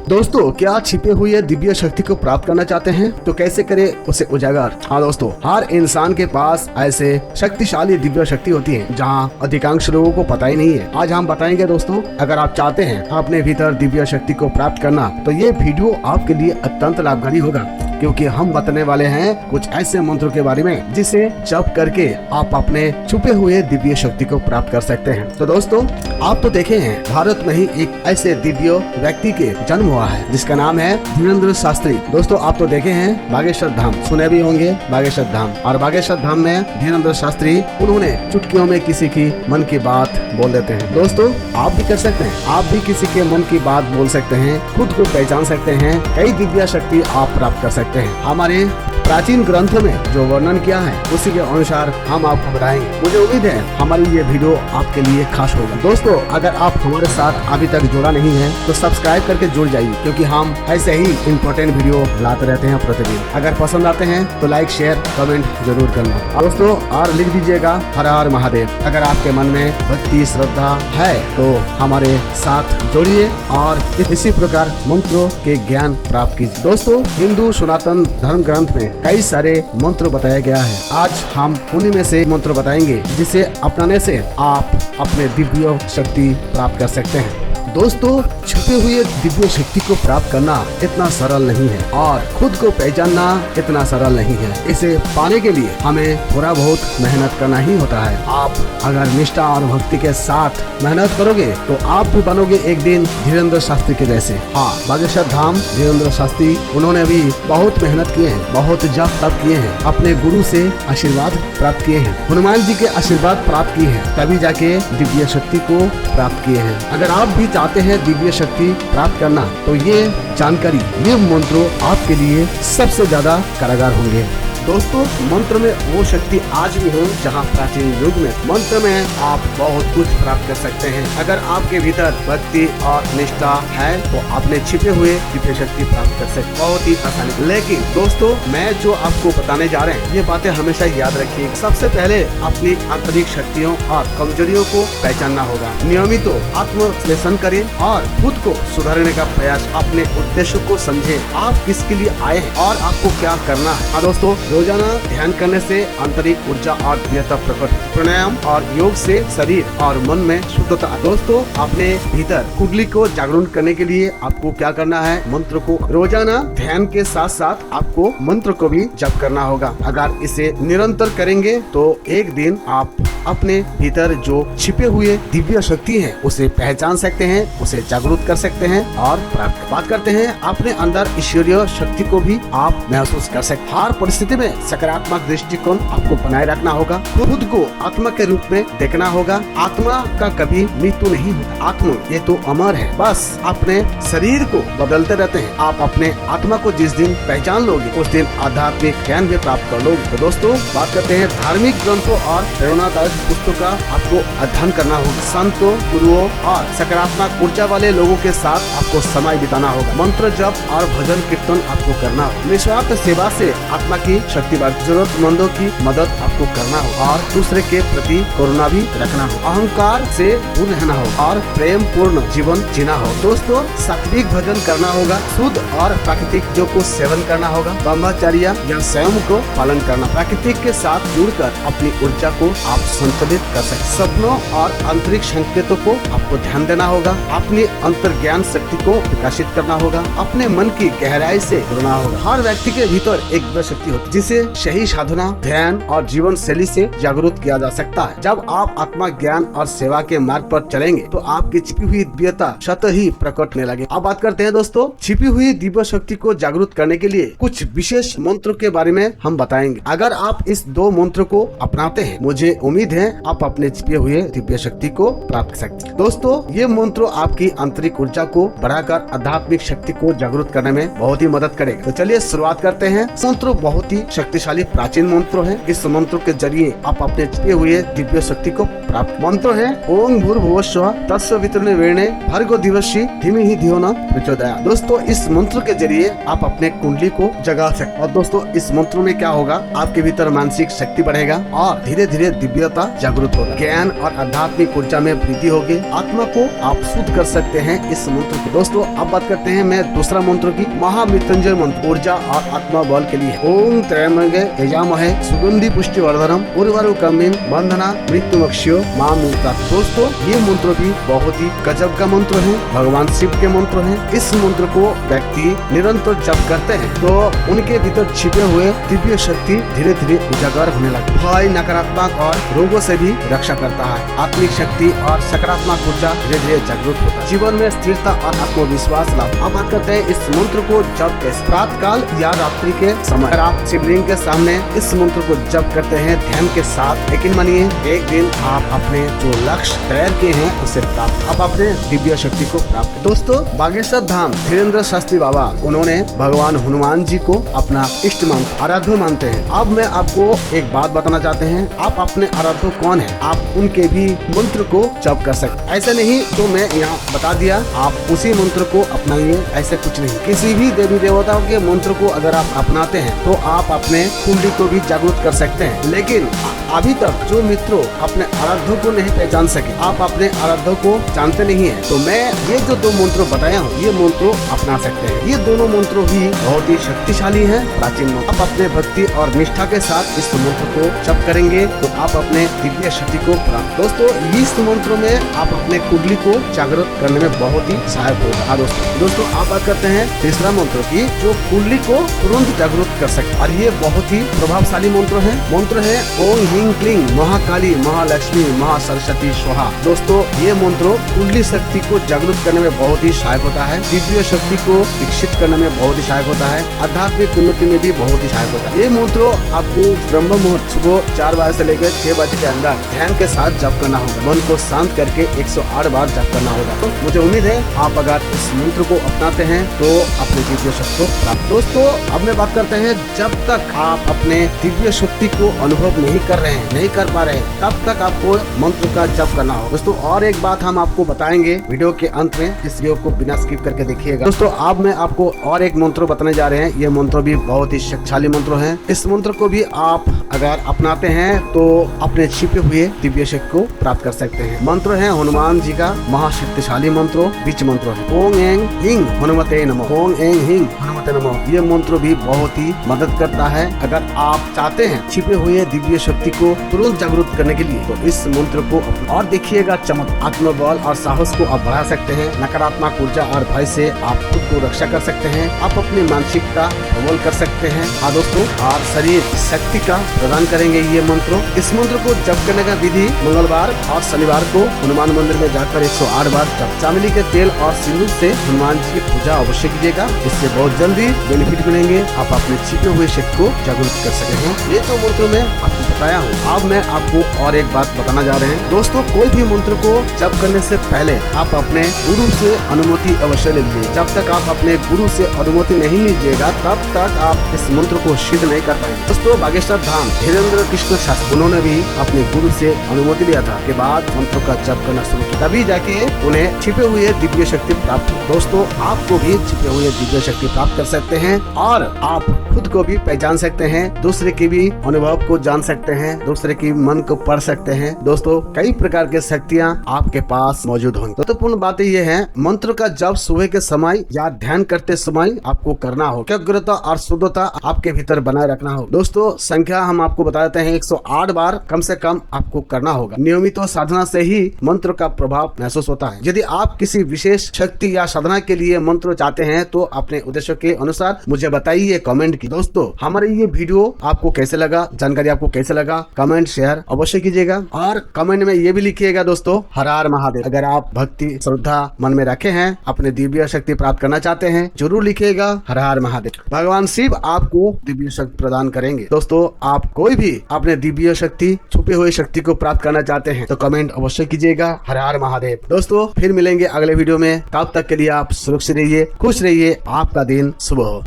दोस्तों, क्या छिपे हुए दिव्य शक्ति को प्राप्त करना चाहते हैं तो कैसे करें उसे उजागर। हाँ दोस्तों, हर इंसान के पास ऐसे शक्तिशाली दिव्य शक्ति होती है जहाँ अधिकांश लोगों को पता ही नहीं है। आज हम बताएंगे दोस्तों, अगर आप चाहते हैं अपने भीतर दिव्य शक्ति को प्राप्त करना तो ये वीडियो आपके लिए अत्यंत लाभकारी होगा, क्योंकि हम बताने वाले हैं कुछ ऐसे मंत्रों के बारे में जिसे जप करके आप अपने छुपे हुए दिव्य शक्ति को प्राप्त कर सकते हैं। तो दोस्तों, आप तो देखे हैं भारत में ही एक ऐसे दिव्य व्यक्ति के जन्म हुआ है जिसका नाम है धीरेंद्र शास्त्री। दोस्तों, आप तो देखे हैं बागेश्वर धाम, सुने भी होंगे बागेश्वर धाम। और बागेश्वर धाम में धीरेंद्र शास्त्री, उन्होंने चुटकियों में किसी की मन की बात बोल देते हैं। दोस्तों, आप भी कर सकते हैं, आप भी किसी के मन की बात बोल सकते हैं, खुद को पहचान सकते हैं, कई दिव्य शक्ति आप प्राप्त कर सकते हैं। हमारे प्राचीन ग्रंथों में जो वर्णन किया है उसी के अनुसार हम आपको बताएंगे। मुझे उम्मीद है हमारी ये वीडियो आपके लिए खास होगा। दोस्तों, अगर आप हमारे साथ अभी तक जुड़ा नहीं है तो सब्सक्राइब करके जुड़ जाइए, क्योंकि हम ऐसे ही इम्पोर्टेंट वीडियो लाते रहते हैं प्रतिदिन। अगर पसंद आते हैं तो लाइक, शेयर, कमेंट जरूर करना। दोस्तों, और लिख दीजिएगा हर हर महादेव। अगर आपके मन में भक्ति श्रद्धा है तो हमारे साथ जुड़िए और इसी प्रकार मंत्रों के ज्ञान प्राप्त कीजिए। दोस्तों, हिंदू सनातन धर्म ग्रंथ में कई सारे मंत्र बताया गया है। आज हम उन्हीं में से मंत्र बताएंगे जिसे अपनाने से आप अपने दिव्य शक्ति प्राप्त कर सकते हैं। दोस्तों, छुपे हुए दिव्य शक्ति को प्राप्त करना इतना सरल नहीं है और खुद को पहचानना इतना सरल नहीं है। इसे पाने के लिए हमें थोड़ा बहुत मेहनत करना ही होता है। आप अगर निष्ठा और भक्ति के साथ मेहनत करोगे तो आप भी बनोगे एक दिन धीरेंद्र शास्त्री के जैसे। हाँ, बागेश्वर धाम धीरेंद्र शास्त्री, उन्होंने भी बहुत मेहनत किए हैं, बहुत जप तप किए हैं, अपने गुरु से आशीर्वाद प्राप्त किए हैं, हनुमान जी के आशीर्वाद प्राप्त किए हैं, तभी जाके दिव्य शक्ति को प्राप्त किए हैं। अगर आप भी चाहते हैं दिव्य शक्ति प्राप्त करना तो ये जानकारी, ये मंत्रों आपके लिए सबसे ज्यादा कारगर होंगे। दोस्तों, मंत्र में वो शक्ति आज भी है जहाँ प्राचीन युग में मंत्र में आप बहुत कुछ प्राप्त कर सकते हैं। अगर आपके भीतर भक्ति और निष्ठा है तो अपने छिपे हुए दिव्य शक्ति प्राप्त कर सकते, बहुत ही आसानी। लेकिन दोस्तों, मैं जो आपको बताने जा रहे हैं ये बातें हमेशा याद रखिए। सबसे पहले अपनी आंतरिक शक्तियों और कमजोरियों को पहचानना होगा। नियमित आत्मविश्लेषण करें और खुद को सुधारने का प्रयास, अपने उद्देश्य को समझे, आप किसके लिए आए हैं और आपको क्या करना है। दोस्तों, रोजाना ध्यान करने से आंतरिक ऊर्जा और दिव्यता प्रकट, प्राणायाम और योग से शरीर और मन में शुद्धता। दोस्तों, अपने भीतर कुंडली को जागरूक करने के लिए आपको क्या करना है, मंत्र को रोजाना ध्यान के साथ साथ आपको मंत्र को भी जप करना होगा। अगर इसे निरंतर करेंगे तो एक दिन आप अपने भीतर जो छिपे हुए दिव्य शक्ति है उसे पहचान सकते हैं, उसे जागरूक कर सकते हैं और प्राप्त। बात करते हैं अपने अंदर ईश्वरीय शक्ति को भी आप महसूस कर सकते हैं। हर परिस्थिति में सकारात्मक दृष्टिकोण आपको बनाए रखना होगा। खुद को आत्मा के रूप में देखना होगा। आत्मा का कभी मृत्यु नहीं होता, आत्मा ये तो अमर है, बस अपने शरीर को बदलते रहते हैं। आप अपने आत्मा को जिस दिन पहचान लोगे उस दिन आध्यात्मिक ज्ञान भी प्राप्त कर लोगे। तो दोस्तों, बात करते हैं धार्मिक ग्रंथों और प्रेरणादायक पुस्तकों का आपको अध्ययन करना होगा। संतों, गुरुओं और सकारात्मक ऊर्जा वाले लोगों के साथ आपको समय बिताना होगा। मंत्र जप और भजन कीर्तन आपको करना होगा। निस्वार्थ सेवा से आत्मा की शक्ति बढ़, जरूरतमंदों की मदद आपको करना हो और दूसरे के प्रति करुणा भी रखना हो। अहंकार से दूर रहना हो और प्रेम पूर्ण जीवन जीना हो। दोस्तों, सात्विक भजन करना होगा। शुद्ध और प्राकृतिक चीजों को सेवन करना होगा। ब्रह्मचर्य या स्वयं को पालन करना। प्राकृतिक के साथ जुड़कर अपनी ऊर्जा को आप संतुलित कर सकते। सपनों और आंतरिक संकेतों को आपको ध्यान देना होगा। अपनी अंतर्ज्ञान शक्ति को विकसित करना होगा। अपने मन की गहराई से जुड़ना होगा। हर व्यक्ति के भीतर एक दिव्य शक्ति होती है जिसे सही साधना, ध्यान और जीवन शैली से जागरूक किया जा सकता है। जब आप आत्मा ज्ञान और सेवा के मार्ग पर चलेंगे तो आपकी छिपी हुई दिव्यता स्वतः ही प्रकट होने लगे। अब बात करते हैं दोस्तों, छिपी हुई दिव्य शक्ति को जागरूक करने के लिए कुछ विशेष मंत्रों के बारे में हम बताएंगे। अगर आप इस दो मंत्रों को अपनाते हैं, मुझे उम्मीद है आप अपने छिपे हुए दिव्य शक्ति को प्राप्त कर सकते हैं। दोस्तों, ये मंत्र आपकी आंतरिक ऊर्जा को बढ़ाकर आध्यात्मिक शक्ति को जागरूक करने में बहुत ही मदद करेगा। तो चलिए शुरुआत करते हैं। मंत्र बहुत ही शक्तिशाली प्राचीन मंत्र है। इस मंत्र के जरिए आप अपने छिपे हुए दिव्य शक्ति को प्राप्त। मंत्र है ओम भूर्भुवस्सुवः तत्सवितुर्वरेण्यं भर्गो दिवस्य धीमहि धियो न प्रचोदयात्। दोस्तों इस मंत्र के जरिए आप अपने कुंडली को जगा सकते। और दोस्तों इस मंत्र में क्या होगा, आपके भीतर मानसिक शक्ति बढ़ेगा और धीरे धीरे दिव्यता जागृत होगा, ज्ञान और आध्यात्मिक ऊर्जा में वृद्धि होगी, आत्मा को आप शुद्ध कर सकते हैं इस मंत्र को। दोस्तों अब बात करते हैं मैं दूसरा मंत्र की, महामृत्युंजय मंत्र ऊर्जा और आत्मा बल के लिए। ओम त्र्यंबके यजामहे सुगंधि पुष्टिवर्धनम उर्वारुकमिं बंधना मृत्युमोक्षयो मामृतात्। दोस्तों ये मंत्र भी बहुत ही गजब का मंत्र है, भगवान शिव के मंत्र है। इस मंत्र को व्यक्ति निरंतर जप करते हैं तो उनके भीतर छिपे हुए दिव्य शक्ति धीरे धीरे उजागर होने लगती है। भय, नकारात्मक और रोगों से भी रक्षा करता है। आत्मिक शक्ति और सकारात्मक ऊर्जा धीरे धीरे जागृत होता है, जीवन में स्थिरता और आत्मविश्वास लाभ। अब बात करते हैं इस मंत्र को जप कैसे। प्रातः काल या रात्रि के समय अगर आप शिवलिंग के सामने इस मंत्र को जप करते हैं ध्यान के साथ, लेकिन मानिए एक दिन आप अपने जो लक्ष्य तय किए हैं उसे प्राप्त, आप अपने दिव्य शक्ति को प्राप्त। दोस्तों बागेश्वर धाम धीरेन्द्र शास्त्री बाबा, उन्होंने भगवान हनुमान जी को अपना इष्ट मंत्र आराध्य मानते हैं। अब मैं आपको एक बात बताना चाहते हैं, आप अपने आराध्य कौन है, आप उनके भी मंत्र को जप कर सकते। ऐसा नहीं तो मैं यहाँ बता दिया, आप उसी मंत्र को अपनाइए, ऐसे कुछ नहीं। किसी भी देवी देवताओं के मंत्र को अगर आप अपनाते हैं तो आप अपने कुंडली को भी जागृत कर सकते हैं। लेकिन अभी तक जो मित्रों अपने आराध्य को नहीं पहचान सके, आप अपने आराध्य को जानते नहीं है, तो मैं ये जो दो मंत्र बताया हूँ ये मंत्र अपना सकते हैं। ये दोनों मंत्र भी बहुत ही शक्तिशाली है, प्राचीन मंत्र। आप अपने भक्ति और निष्ठा के साथ इस मंत्र को जप करेंगे तो आप अपने दिव्य शक्ति को प्राप्त। दोस्तों इस मंत्र में आप अपने कुंडली को जागृत करने में बहुत ही सहायक होगा। दोस्तों आप बात करते हैं तीसरा मंत्र की, जो कुंडली को तुरंत जागृत कर सकते, और ये बहुत ही प्रभावशाली मंत्र है। मंत्र है ओम ह्रीं क्लीं महाकाली महालक्ष्मी महासरस्वती स्वाहा। दोस्तों ये मंत्र कुंडली शक्ति को जागृत करने में बहुत ही सहायक होता है, दिव्य शक्ति को विकसित करने में बहुत ही सहायक होता है, आध्यात्मिक उन्नति में भी बहुत ही सहायक होता है। ये मंत्र आपको ब्रह्म मुहूर्त सुबह 4 बजे से लेकर 6 बजे के अंदर ध्यान के साथ जप करना होगा, मन को शांत करके 108 बार जप करना होगा। तो मुझे उम्मीद है आप अगर इस मंत्र को अपनाते हैं तो अपने दिव्य शक्ति को प्राप्त। दोस्तों अब मैं बात करते हैं, जब तक आप अपने दिव्य शक्ति को अनुभव नहीं कर रहे हैं, नहीं कर पा रहे हैं, तब तक आपको मंत्र का जप करना होगा। दोस्तों और एक बात हम आपको बताएंगे वीडियो के अंत में, इस वीडियो को बिना स्किप करके देखिएगा। दोस्तों अब मैं आपको और एक मंत्र बताने जा रहे हैं, ये मंत्र भी बहुत ही शक्तिशाली मंत्र है। इस मंत्र को भी आप अगर अपनाते हैं तो अपने छिपे हुए दिव्य शक्ति को प्राप्त कर सकते हैं। मंत्र है हनुमान जी का महाशक्तिशाली मंत्र, बीच मंत्र है ओम ऐं ह्रीं हनुमते नमः। ओम ऐं ह्रीं हनुमते नमः ये मंत्र भी बहुत ही मदद करता है। अगर आप चाहते हैं छिपे हुए दिव्य शक्ति को तुरंत जागृत करने के लिए तो इस मंत्र को और देखिएगा चमक, आत्मबल और साहस को आप बढ़ा सकते हैं, नकारात्मक ऊर्जा और भय से आप खुद को रक्षा कर सकते हैं, आप अपनी मानसिकता प्रबल कर सकते हैं। हाँ दोस्तों, आप शरीर शक्ति का प्रदान करेंगे ये मंत्र। इस मंत्र को जप करने का विधि मंगलवार और शनिवार को हनुमान मंदिर में जाकर 108 बार जप, चावली के तेल और सिंदूर से हनुमान जी की पूजा अवश्य कीजिएगा, इससे बहुत जल्दी बेनिफिट मिलेंगे, आप अपने छिपे हुए शक्ति को जागृत कर सकते हैं। ये तो मंत्र में आपको बताया हूँ। अब मैं आपको और एक बात बताना जा रहे हैं। दोस्तों कोई भी मंत्र को जप करने से पहले आप अपने गुरु से अनुमति अवश्य ले लीजिए। जब तक आप अपने गुरु से अनुमति नहीं लीजिएगा तब तक आप इस मंत्र को सिद्ध नहीं कर पाएंगे। दोस्तों बागेश्वर धाम धीरेन्द्र कृष्ण शास्त्री, उन्होंने भी अपने गुरु से अनुमति लिया था, के बाद मंत्र का जप करना शुरू किया, तभी जाके उन्हें छिपे हुए दिव्य शक्ति प्राप्त हुई। दोस्तों आपको भी छिपे हुए दिव्य शक्ति प्राप्त कर सकते हैं और आप खुद को भी पहचान सकते हैं, दूसरे के भी अनुभव को जान सकते हैं, दूसरे की मन को पढ़ सकते हैं। दोस्तों कई प्रकार के शक्तियाँ आपके पास मौजूद होंगी। महत्वपूर्ण बातें ये है, मंत्र का जप सुबह के समय या ध्यान करते समय आपको करना हो, एकाग्रता और शुद्धता आपके भीतर बनाए रखना हो। दोस्तों संख्या हम आपको बता देते हैं, 108 बार कम से कम आपको करना होगा। नियमित साधना से ही मंत्र का प्रभाव महसूस होता है। यदि आप किसी विशेष शक्ति या साधना के लिए मंत्र चाहते हैं तो अपने उद्देश्य के अनुसार मुझे बताइए कमेंट की। दोस्तों हमारे ये वीडियो आपको कैसे लगा, जानकारी आपको कैसे लगा, कमेंट शेयर अवश्य कीजिएगा और कमेंट में ये भी लिखिएगा दोस्तों हर हर महादेव। अगर आप भक्ति श्रद्धा मन में रखे हैं, अपने दिव्य शक्ति प्राप्त करना चाहते हैं, जरूर लिखिएगा हर हर महादेव। भगवान शिव आपको दिव्य शक्ति प्रदान करेंगे। दोस्तों आप कोई भी अपने दिव्य शक्ति, छुपे हुए शक्ति को प्राप्त करना चाहते हैं तो कमेंट अवश्य कीजिएगा हर हर महादेव। दोस्तों फिर मिलेंगे अगले वीडियो में, तब तक के लिए आप सुरक्षित रहिए, खुश रहिए, आपका दिन शुभ हो।